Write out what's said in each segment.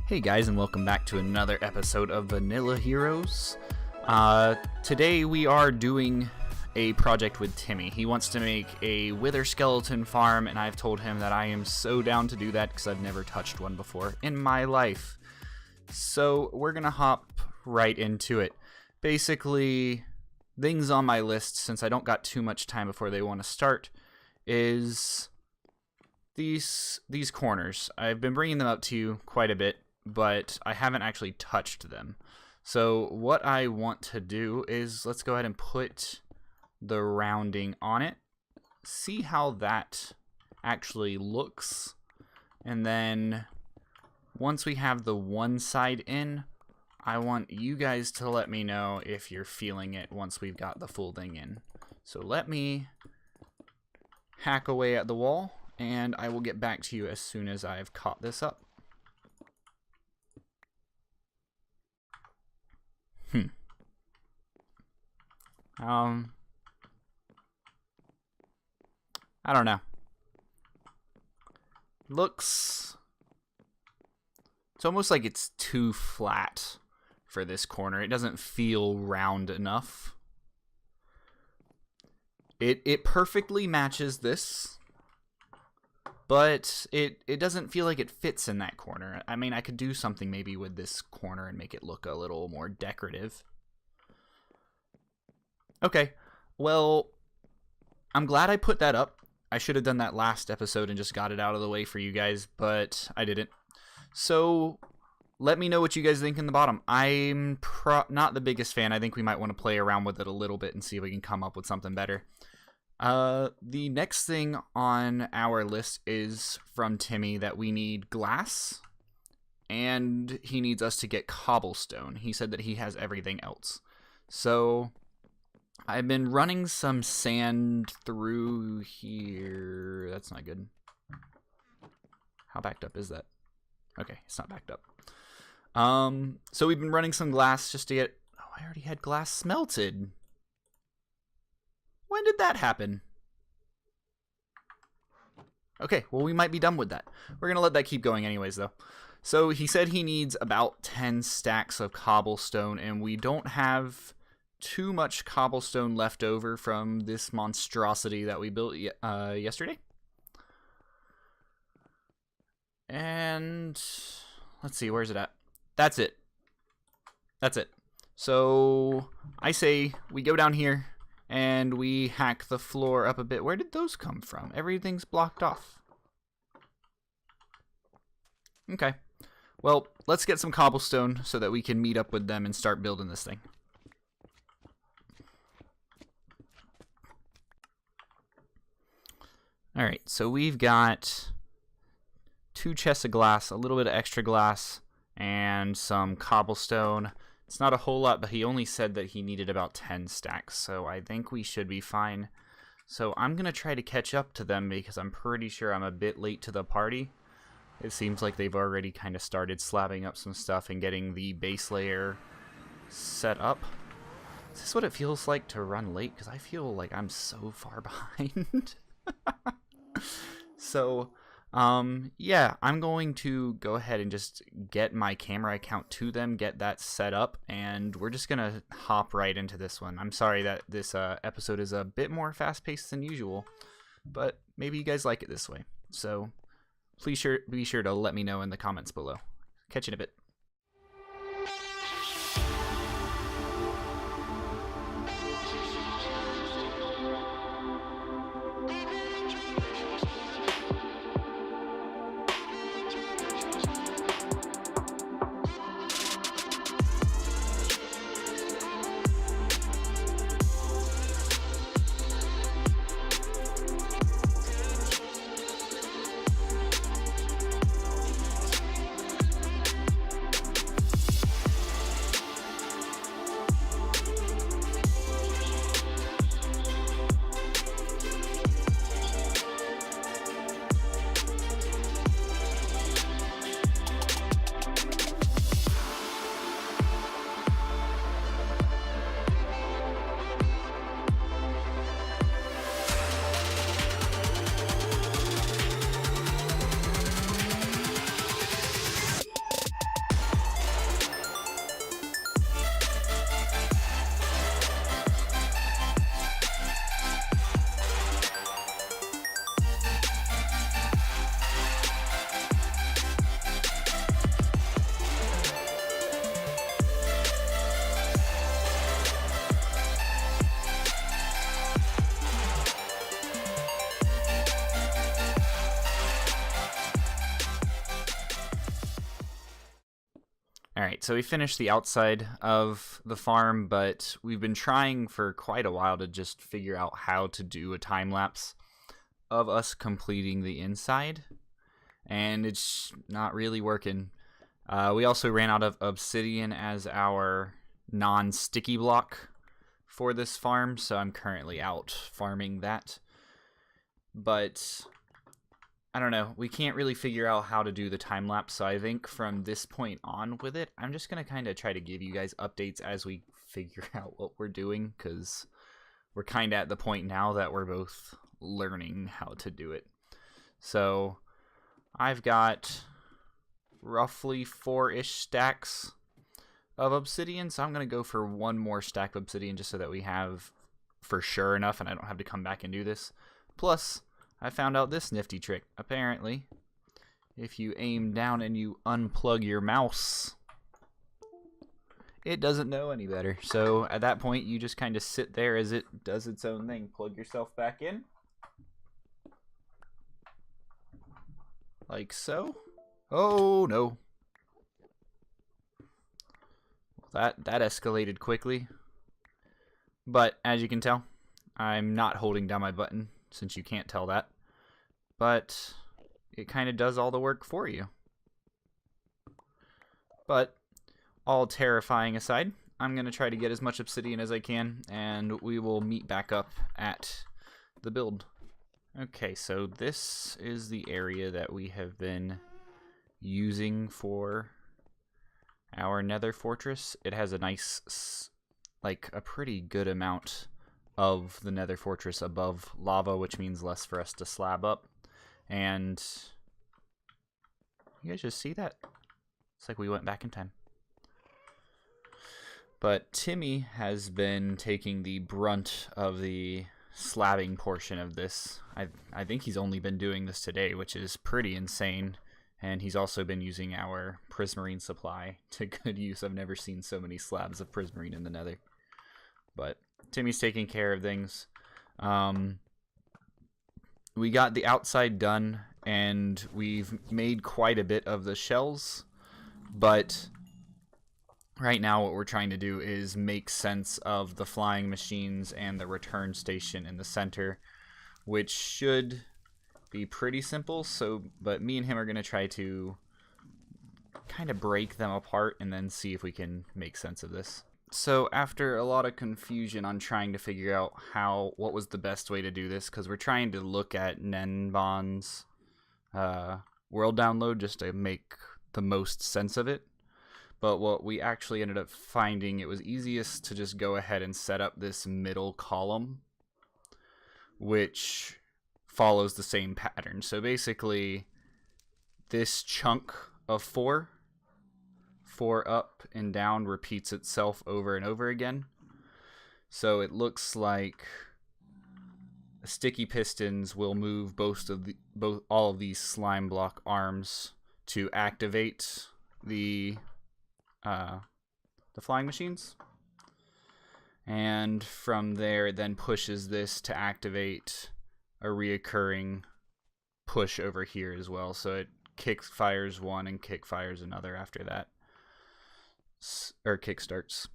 Hey guys, and welcome back to another episode of Vanilla Heroes. Today we are doing a project with Timmy. He wants to make a wither skeleton farm, and I've told him that I am so down to do that because I've never touched one before in my life. So we're gonna hop right into it. Basically, things on my list, since I don't got too much time before they want to start, is these corners. I've been bringing them up to you quite a bit, but I haven't actually touched them. So what I want to do is, let's go ahead and put the rounding on it, see how that actually looks, and then once we have the one side in, I want you guys to let me know if you're feeling it once we've got the full thing in. So let me hack away at the wall, and I will get back to you as soon as I've caught this up. I don't know. It's almost like it's too flat for this corner. It doesn't feel round enough. It perfectly matches this, but it doesn't feel like it fits in that corner. I mean, I could do something maybe with this corner and make it look a little more decorative. Okay, well, I'm glad I put that up. I should have done that last episode and just got it out of the way for you guys, but I didn't. So let me know what you guys think in the bottom. I'm not the biggest fan. I think we might want to play around with it a little bit and see if we can come up with something better. The next thing on our list is from Timmy, that we need glass, and he needs us to get cobblestone. He said that he has everything else. So I've been running some sand through here. That's not good. How backed up is that? Okay, it's not backed up. So we've been running some glass just to get... Oh, I already had glass smelted. When did that happen? Okay, well, we might be done with that. We're going to let that keep going anyways, though. So he said he needs about 10 stacks of cobblestone, and we don't have too much cobblestone left over from this monstrosity that we built yesterday. And let's see, where's it at? That's it. That's it. So I say we go down here and we hack the floor up a bit. Where did those come from? Everything's blocked off. Okay. Well, let's get some cobblestone so that we can meet up with them and start building this thing. Alright, so we've got 2 chests of glass, a little bit of extra glass, and some cobblestone. It's not a whole lot, but he only said that he needed about 10 stacks, so I think we should be fine. So I'm going to try to catch up to them because I'm pretty sure I'm a bit late to the party. It seems like they've already kind of started slabbing up some stuff and getting the base layer set up. Is this what it feels like to run late? Because I feel like I'm so far behind. So, yeah, I'm going to go ahead and just get my camera account to them, get that set up, and we're just going to hop right into this one. I'm sorry that this episode is a bit more fast-paced than usual, but maybe you guys like it this way. So, please be sure to let me know in the comments below. Catch you in a bit. Alright, so we finished the outside of the farm, but we've been trying for quite a while to just figure out how to do a time lapse of us completing the inside, and it's not really working. We also ran out of obsidian as our non-sticky block for this farm, so I'm currently out farming that. But I don't know, we can't really figure out how to do the time lapse, so I think from this point on with it, I'm just going to kind of try to give you guys updates as we figure out what we're doing, because we're kind of at the point now that we're both learning how to do it. So I've got roughly 4-ish stacks of obsidian, so I'm going to go for one more stack of obsidian just so that we have for sure enough and I don't have to come back and do this. Plus, I found out this nifty trick. Apparently, if you aim down and you unplug your mouse, it doesn't know any better. So at that point, you just kind of sit there as it does its own thing. Plug yourself back in. Like so. Oh, no. That escalated quickly. But as you can tell, I'm not holding down my button, since you can't tell that. But it kind of does all the work for you. But all terrifying aside, I'm going to try to get as much obsidian as I can, and we will meet back up at the build. Okay, so this is the area that we have been using for our nether fortress. It has a nice, like a pretty good amount of the nether fortress above lava, which means less for us to slab up. And you guys just see that? It's like we went back in time. But Timmy has been taking the brunt of the slabbing portion of this. I think he's only been doing this today, which is pretty insane. And he's also been using our prismarine supply to good use. I've never seen so many slabs of prismarine in the nether. But Timmy's taking care of things. We got the outside done, and we've made quite a bit of the shells. But right now what we're trying to do is make sense of the flying machines and the return station in the center, which should be pretty simple. But me and him are going to try to kind of break them apart and then see if we can make sense of this. So after a lot of confusion on trying to figure out what was the best way to do this, because we're trying to look at gnembon's world download just to make the most sense of it. But what we actually ended up finding, it was easiest to just go ahead and set up this middle column, which follows the same pattern. So basically, this chunk of 4 up and down repeats itself over and over again. So it looks like sticky pistons will move all of these slime block arms to activate the flying machines, and from there it then pushes this to activate a reoccurring push over here as well. So it fires one and fires another after that, or kickstarts.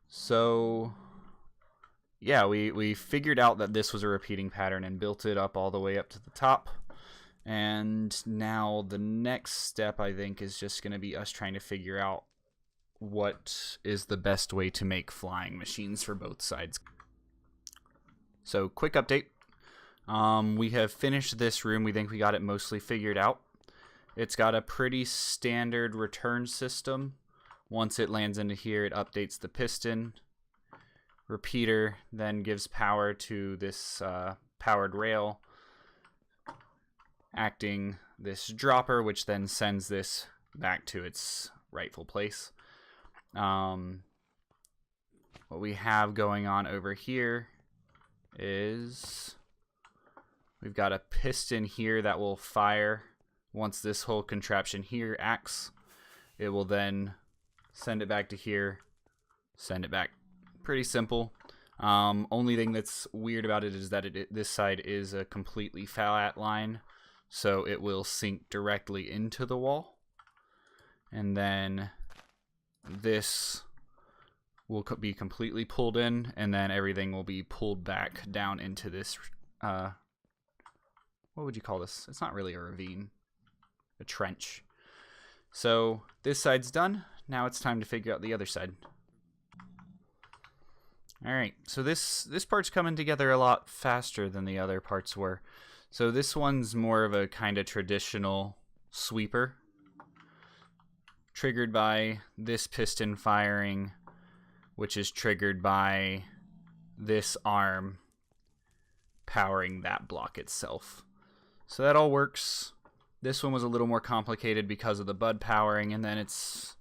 So yeah, we figured out that this was a repeating pattern and built it up all the way up to the top. And now the next step, I think, is just going to be us trying to figure out what is the best way to make flying machines for both sides. So quick update. We have finished this room. We think we got it mostly figured out. It's got a pretty standard return system. Once it lands into here, it updates the piston. Repeater then gives power to this powered rail, acting this dropper, which then sends this back to its rightful place. What we have going on over here is we've got a piston here that will fire. Once this whole contraption here acts, it will then send it back to here, send it back. Pretty simple. Only thing that's weird about it is that this side is a completely flat line, so it will sink directly into the wall. And then this will be completely pulled in, and then everything will be pulled back down into this, what would you call this? It's not really a ravine, a trench. So this side's done. Now it's time to figure out the other side. Alright, so this part's coming together a lot faster than the other parts were. So this one's more of a kind of traditional sweeper, triggered by this piston firing, which is triggered by this arm powering that block itself. So that all works. This one was a little more complicated because of the bud powering, and then it's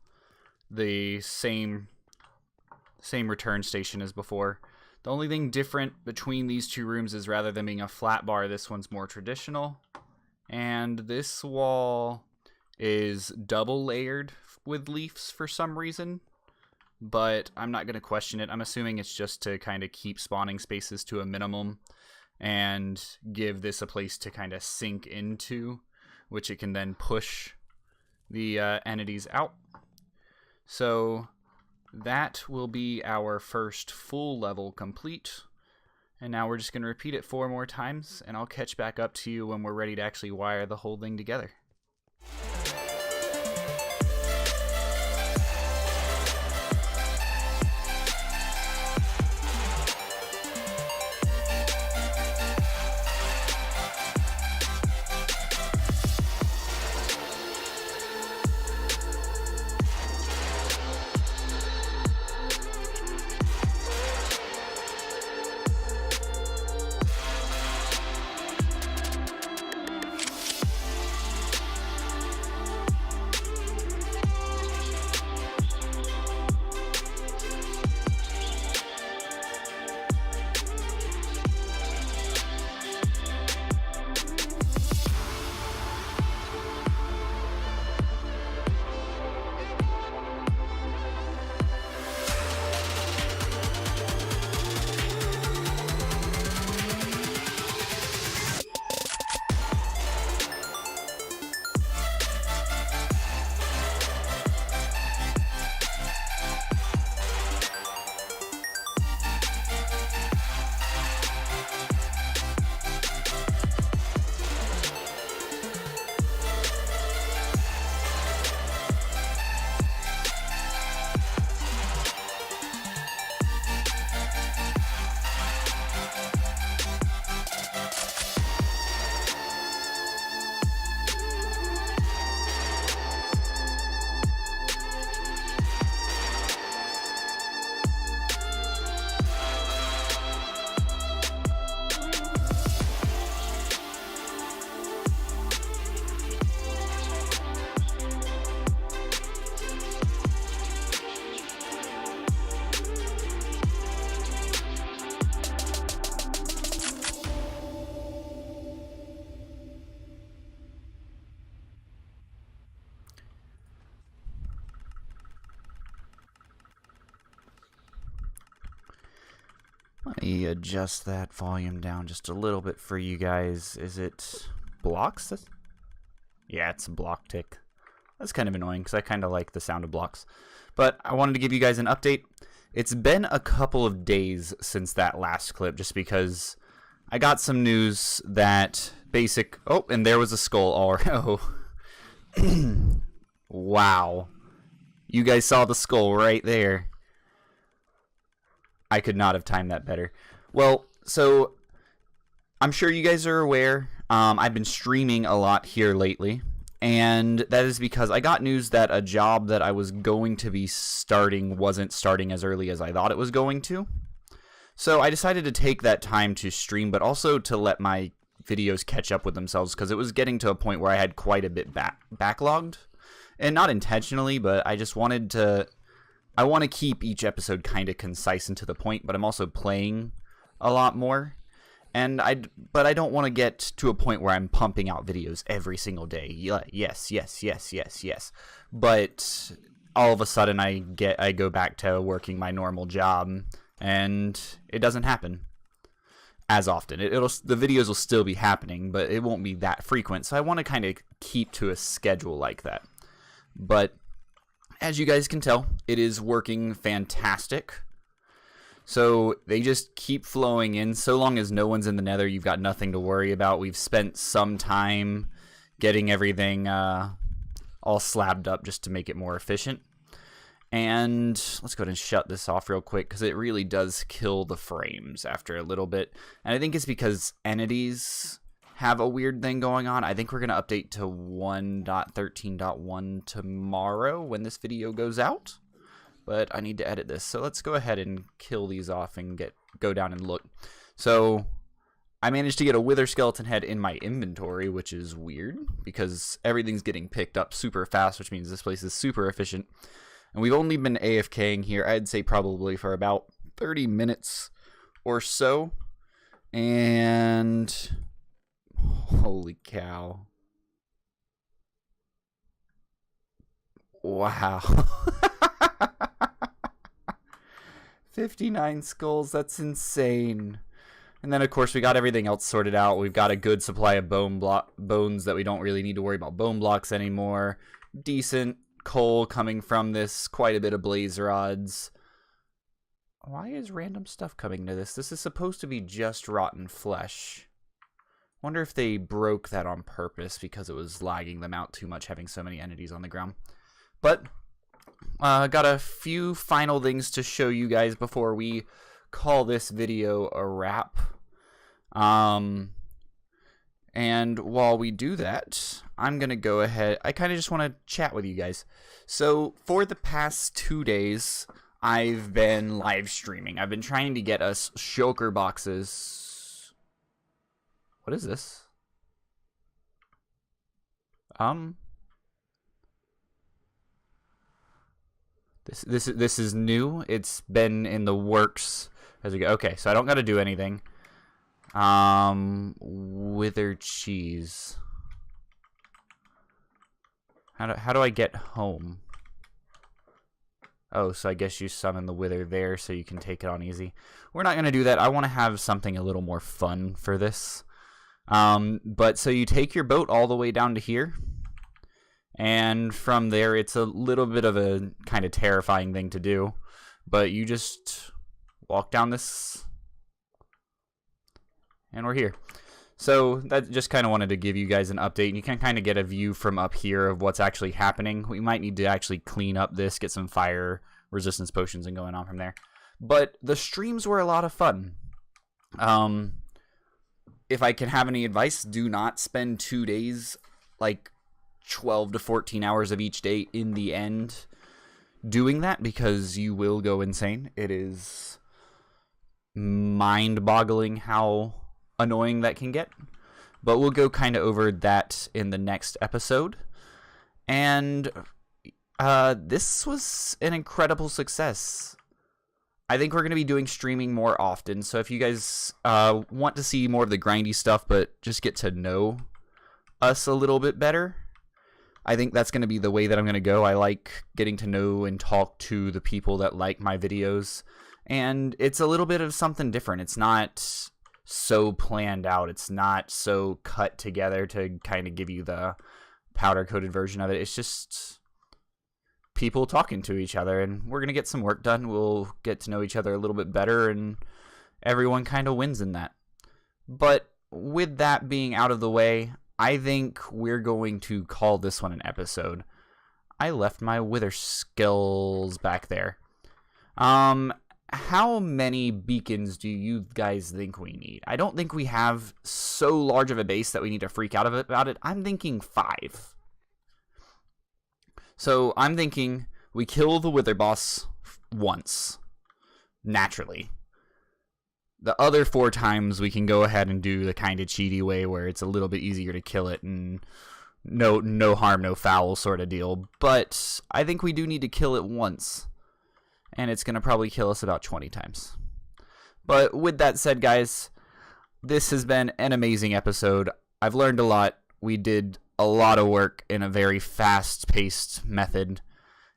the same return station as before. The only thing different between these two rooms is rather than being a flat bar, this one's more traditional. And this wall is double layered with leaves for some reason, but I'm not going to question it. I'm assuming it's just to kind of keep spawning spaces to a minimum and give this a place to kind of sink into, which it can then push the entities out. So that will be our first full level complete. And now we're just going to repeat it 4 more times, and I'll catch back up to you when we're ready to actually wire the whole thing together. Let me adjust that volume down just a little bit for you guys. Is it blocks? Yeah, it's a block tick. That's kind of annoying because I kind of like the sound of blocks. But I wanted to give you guys an update. It's been a couple of days since that last clip just because I got some news that basic... Oh, and there was a skull already. Oh. Wow. You guys saw the skull right there. I could not have timed that better. Well, so I'm sure you guys are aware. I've been streaming a lot here lately, and that is because I got news that a job that I was going to be starting wasn't starting as early as I thought it was going to. So I decided to take that time to stream, but also to let my videos catch up with themselves, because it was getting to a point where I had quite a bit backlogged. And not intentionally, but I just wanted to... I want to keep each episode kind of concise and to the point, but I'm also playing a lot more. But I don't want to get to a point where I'm pumping out videos every single day. Yes. But all of a sudden I go back to working my normal job, and it doesn't happen as often. The videos will still be happening, but it won't be that frequent. So I want to kind of keep to a schedule like that. But as you guys can tell, it is working fantastic. So they just keep flowing in. So long as no one's in the nether, you've got nothing to worry about. We've spent some time getting everything all slabbed up just to make it more efficient. And let's go ahead and shut this off real quick because it really does kill the frames after a little bit. And I think it's because entities have a weird thing going on. I think we're going to update to 1.13.1 tomorrow when this video goes out. But I need to edit this. So let's go ahead and kill these off and go down and look. So I managed to get a wither skeleton head in my inventory, which is weird because everything's getting picked up super fast, which means this place is super efficient. And we've only been AFKing here, I'd say probably for about 30 minutes or so. And holy cow. Wow. 59 skulls, that's insane. And then of course we got everything else sorted out. We've got a good supply of bones that we don't really need to worry about bone blocks anymore. Decent coal coming from this, quite a bit of blaze rods. Why is random stuff coming to this? This is supposed to be just rotten flesh. Wonder if they broke that on purpose because it was lagging them out too much having so many entities on the ground. But got a few final things to show you guys before we call this video a wrap. And while we do that, I'm going to go ahead. I kind of just want to chat with you guys. So for the past 2 days, I've been live streaming. I've been trying to get us shulker boxes. What is this? This is new. It's been in the works as we go. Okay, so I don't got to do anything. Withered cheese. How do I get home? Oh, so I guess you summon the wither there so you can take it on easy. We're not going to do that. I want to have something a little more fun for this. But so you take your boat all the way down to here. And from there, it's a little bit of a kind of terrifying thing to do. But you just walk down this. And we're here. So that just kind of wanted to give you guys an update. You can kind of get a view from up here of what's actually happening. We might need to actually clean up this, get some fire resistance potions and going on from there. But the streams were a lot of fun. If I can have any advice, do not spend 2 days, like 12 to 14 hours of each day in the end doing that, because you will go insane. It is mind-boggling how annoying that can get. But we'll go kind of over that in the next episode. And this was an incredible success. I think we're going to be doing streaming more often. So if you guys want to see more of the grindy stuff, but just get to know us a little bit better, I think that's going to be the way that I'm going to go. I like getting to know and talk to the people that like my videos. And it's a little bit of something different. It's not so planned out. It's not so cut together to kind of give you the powder-coated version of it. It's just people talking to each other, and we're going to get some work done. We'll get to know each other a little bit better, and everyone kind of wins in that. But with that being out of the way, I think we're going to call this one an episode. I left my wither skills back there. How many beacons do you guys think we need? I don't think we have so large of a base that we need to freak out about it. I'm thinking 5. So I'm thinking we kill the wither boss once, naturally. The other 4 times we can go ahead and do the kind of cheaty way where it's a little bit easier to kill it and no harm, no foul sort of deal. But I think we do need to kill it once. And it's going to probably kill us about 20 times. But with that said, guys, this has been an amazing episode. I've learned a lot. We did a lot of work in a very fast-paced method.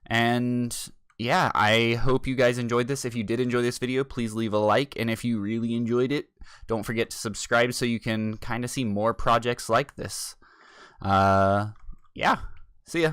And yeah, I hope you guys enjoyed this. If you did enjoy this video, please leave a like. And if you really enjoyed it, don't forget to subscribe so you can kind of see more projects like this. Yeah, see ya.